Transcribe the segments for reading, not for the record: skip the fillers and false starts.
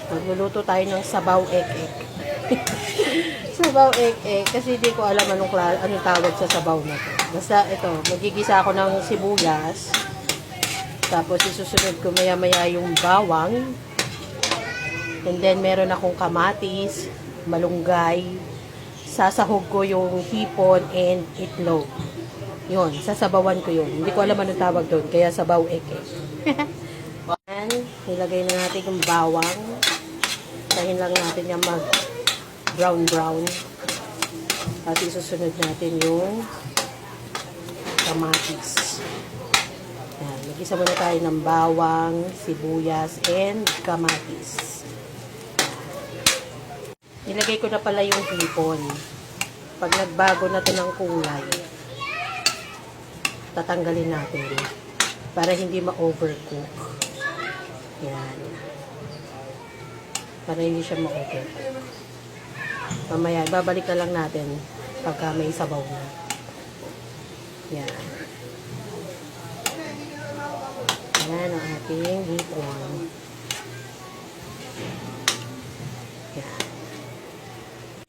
Magluluto tayo ng sabaw ek-ek. Sabaw ek-ek. Kasi hindi ko alam anong tawag sa sabaw na to. Basta ito, magigisa ako ng sibuyas. Tapos isusunod ko maya-maya yung bawang. And then meron akong kamatis, malunggay. Sasahog ko yung hipon and itlog. Yun, sasabawan ko yun. Hindi ko alam anong tawag doon, kaya sabaw ek-ek. Nilagay na natin yung bawang. Tahin lang natin yung mag brown. At isusunod natin yung kamatis. Yan, mag-isa muna tayo ng bawang, sibuyas, and kamatis. Nilagay ko na pala yung hipon. Pag nagbago na ito ng kulay, tatanggalin natin para hindi ma-overcook. Yan. Para hindi siya ma-overcook. Mamaya, babalik na lang natin pagka may sabaw na. Yan. Yan ang ating hipon. Yan.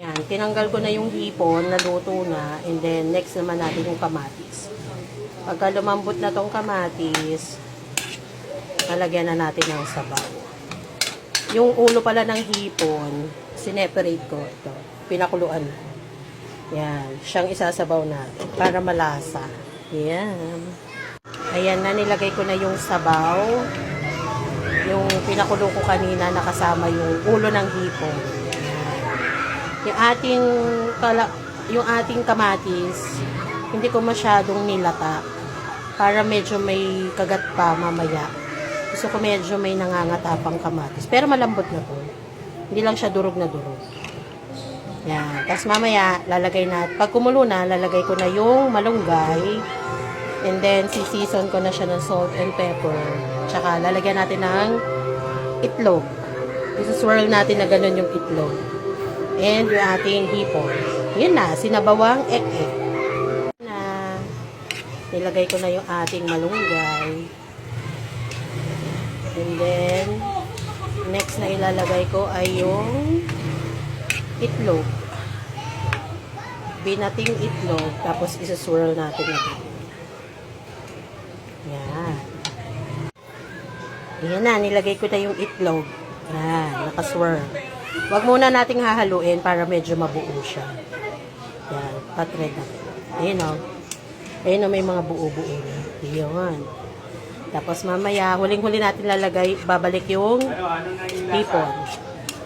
Yan. Tinanggal ko na yung hipon, naluto na, and then next naman natin yung kamatis. Pagka lumambot na tong kamatis, lalagyan na natin ng sabaw. Yung ulo pala ng hipon, sineparate ko ito. Pinakuluan ko. Yan. Siyang isasabaw natin para malasa. Yan. Ayan na, nilagay ko na yung sabaw. Yung pinakulo ko kanina, nakasama yung ulo ng hipon. Yan. Yung ating kamatis, hindi ko masyadong nilata para medyo may kagat pa mamaya. Gusto ko medyo may nangangatapang kamatis. Pero malambot na to. Hindi lang siya durog na durog. Yan. Tapos mamaya, lalagay na, pag kumulo na, lalagay ko na yung malunggay. And then, sisison ko na siya ng salt and pepper. Tsaka, lalagyan natin ng itlog. Isuswirl natin na ganun yung itlog. And yung ating hipon. Yun na, sinabawang ek-ek. Na, nilagay ko na yung ating malunggay. And then, next na ilalagay ko ay yung itlog. Binating itlog, tapos isa-swirl natin natin. Yan. Yan na, nilagay ko na yung itlog. Yan, nakaswirl. Huwag muna nating hahaluin para medyo mabuo siya. Yan, patred natin. Ayan o. Ayan o, may mga buo-buo na. Yan. Tapos mamaya, huling-huli natin lalagay, babalik yung hipon.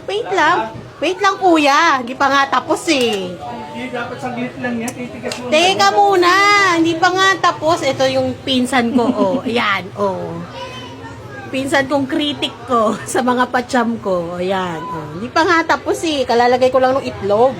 Wait lang kuya, hindi pa nga tapos eh. Hindi, dapat saglit lang yan, titigas mo. Teka muna, hindi pa nga tapos. Ito yung pinsan ko, oh. Ayan, oh. Pinsan kong kritik ko sa mga patsyam ko. Ayan, oh. Hindi pa nga tapos eh, kalalagay ko lang ng itlog.